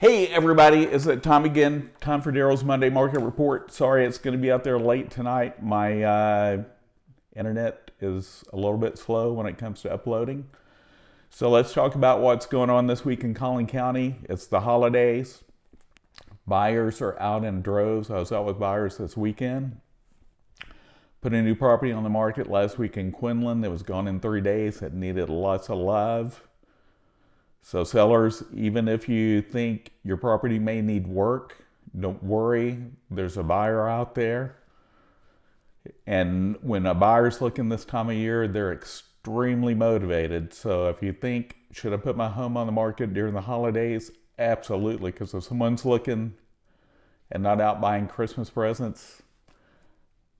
Hey everybody, it's that time again. Time for Darrell's Monday Market Report. Sorry it's going to be out there late tonight. My internet is a little bit slow when it comes to uploading. So let's talk about what's going on this week in Collin County. It's the holidays. Buyers are out in droves. I was out with buyers this weekend. Put a new property on the market last week in Quinlan that was gone in 3 days. It needed lots of love. So sellers, even if you think your property may need work, don't worry, there's a buyer out there. And when a buyer's looking this time of year, they're extremely motivated. So if you think, should I put my home on the market during the holidays? Absolutely, because if someone's looking and not out buying Christmas presents,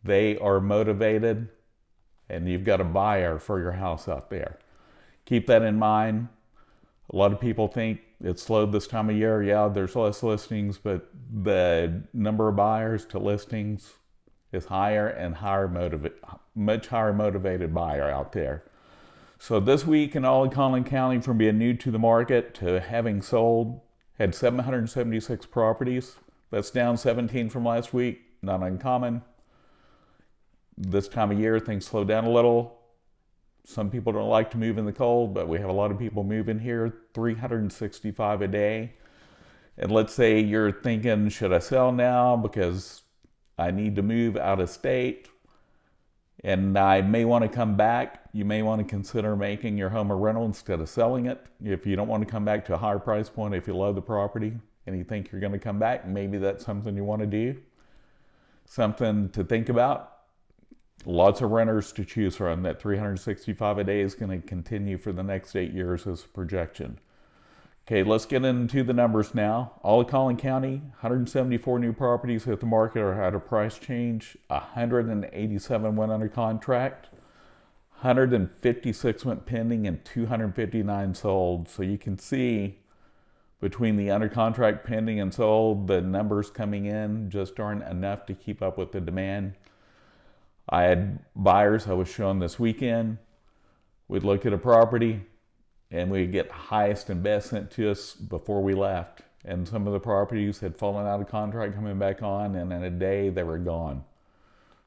they are motivated and you've got a buyer for your house out there. Keep that in mind. A lot of people think it's slowed this time of year. Yeah, there's less listings, but the number of buyers to listings is higher and much higher motivated buyer out there. So this week in all of Collin County, from being new to the market to having sold, had 776 properties. That's down 17 from last week, not uncommon. This time of year, things slow down a little. Some people don't like to move in the cold, but we have a lot of people moving here, 365 a day. And let's say you're thinking, should I sell now because I need to move out of state and I may want to come back. You may want to consider making your home a rental instead of selling it. If you don't want to come back to a higher price point, if you love the property and you think you're going to come back, maybe that's something you want to do. Something to think about. Lots of renters to choose from. That 365 a day is going to continue for the next 8 years as a projection. Okay, let's get into the numbers now. All of Collin County, 174 new properties hit the market or had a price change. 187 went under contract. 156 went pending and 259 sold. So you can see between the under contract, pending, and sold, the numbers coming in just aren't enough to keep up with the demand. I had buyers I was showing this weekend. We'd look at a property and we'd get highest and best sent to us before we left. And some of the properties had fallen out of contract coming back on, and in a day they were gone.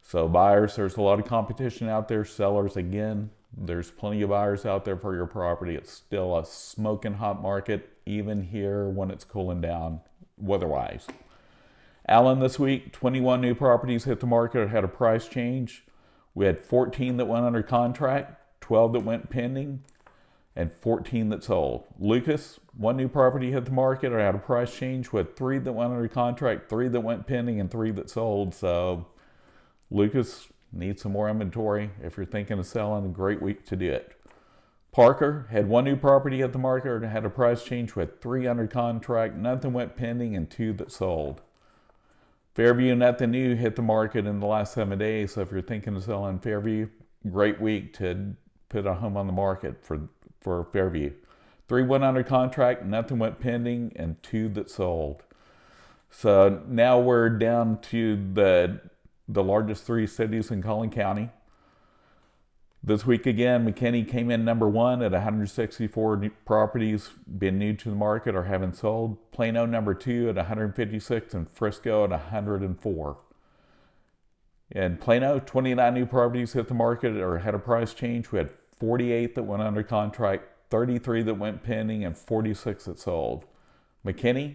So buyers, there's a lot of competition out there. Sellers, again, there's plenty of buyers out there for your property. It's still a smoking hot market, even here when it's cooling down weather-wise. Allen this week, 21 new properties hit the market or had a price change. We had 14 that went under contract, 12 that went pending, and 14 that sold. Lucas, 1 new property hit the market or had a price change. We had 3 that went under contract, 3 that went pending, and 3 that sold. So Lucas needs some more inventory. If you're thinking of selling, a great week to do it. Parker had 1 new property hit the market or had a price change. We had 3 under contract, nothing went pending, and 2 that sold. Fairview, nothing new, hit the market in the last 7 days. So if you're thinking of selling Fairview, great week to put a home on the market for Fairview. 3 went under contract, nothing went pending, and 2 that sold. So now we're down to the largest 3 cities in Collin County. This week again, Mckinney came in number 1 at 164 properties being new to the market or haven't sold. Plano number 2 at 156 and Frisco at 104. In Plano, 29 new properties hit the market or had a price change. We had 48 that went under contract, 33 that went pending, and 46 that sold. Mckinney,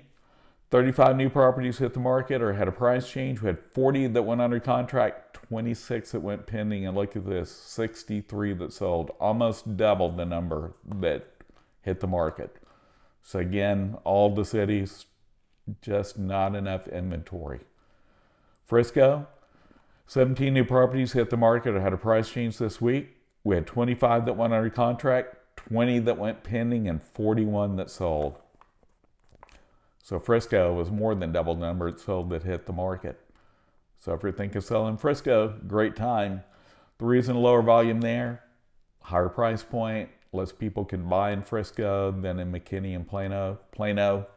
35 new properties hit the market or had a price change. We had 40 that went under contract, 26 that went pending, and look at this, 63 that sold. Almost double the number that hit the market. So again, all the cities, just not enough inventory. Frisco, 17 new properties hit the market or had a price change this week. We had 25 that went under contract, 20 that went pending, and 41 that sold. So Frisco was more than double the number it sold that hit the market. So if you're thinking of selling Frisco, great time. The reason lower volume there, higher price point, less people can buy in Frisco than in Mckinney and Plano. Plano,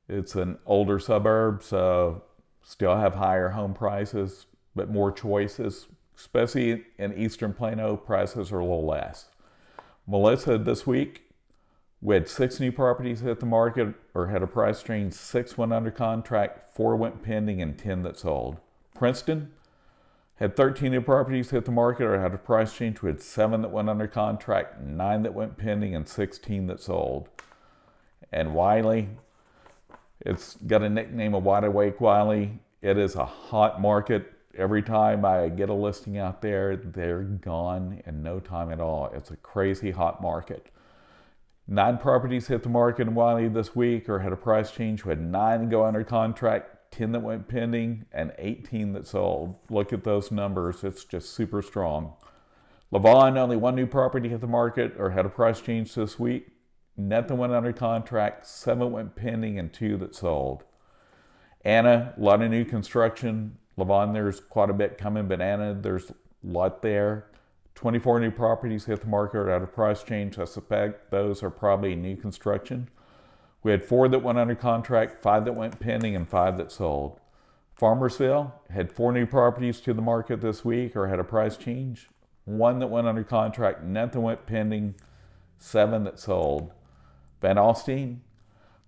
it's an older suburb, so still have higher home prices, but more choices. Especially in eastern Plano, prices are a little less. Melisa this week, We had 6 new properties hit the market or had a price change. 6 went under contract, 4 went pending, and 10 that sold. Princeton had 13 new properties hit the market or had a price change. We had 7 that went under contract, 9 that went pending, and 16 that sold. And Wylie, it's got a nickname of Wide Awake Wylie. It is a hot market. Every time I get a listing out there, they're gone in no time at all. It's a crazy hot market. 9 properties hit the market in Wylie this week or had a price change. We had 9 that go under contract, 10 that went pending, and 18 that sold. Look at those numbers. It's just super strong. Lavon, only 1 new property hit the market or had a price change this week. Nothing went under contract, 7 went pending, and 2 that sold. Anna, a lot of new construction. Lavon, there's quite a bit coming, but Anna, there's a lot there. 24 new properties hit the market at a price change. I suspect those are probably new construction. We had 4 that went under contract, 5 that went pending, and 5 that sold. Farmersville had 4 new properties to the market this week or had a price change. 1 that went under contract, nothing went pending, 7 that sold. Van Alstyne,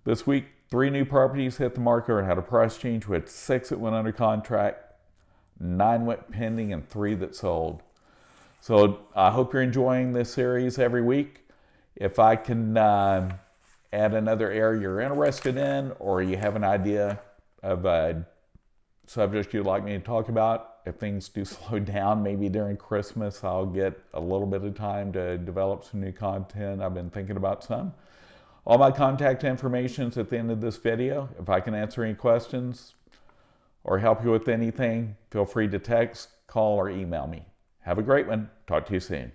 this week 3 new properties hit the market or had a price change. We had 6 that went under contract, 9 went pending, and 3 that sold. So I hope you're enjoying this series every week. If I can add another area you're interested in, or you have an idea of a subject you'd like me to talk about, if things do slow down, maybe during Christmas, I'll get a little bit of time to develop some new content. I've been thinking about some. All my contact information is at the end of this video. If I can answer any questions or help you with anything, feel free to text, call, or email me. Have a great one. Talk to you soon.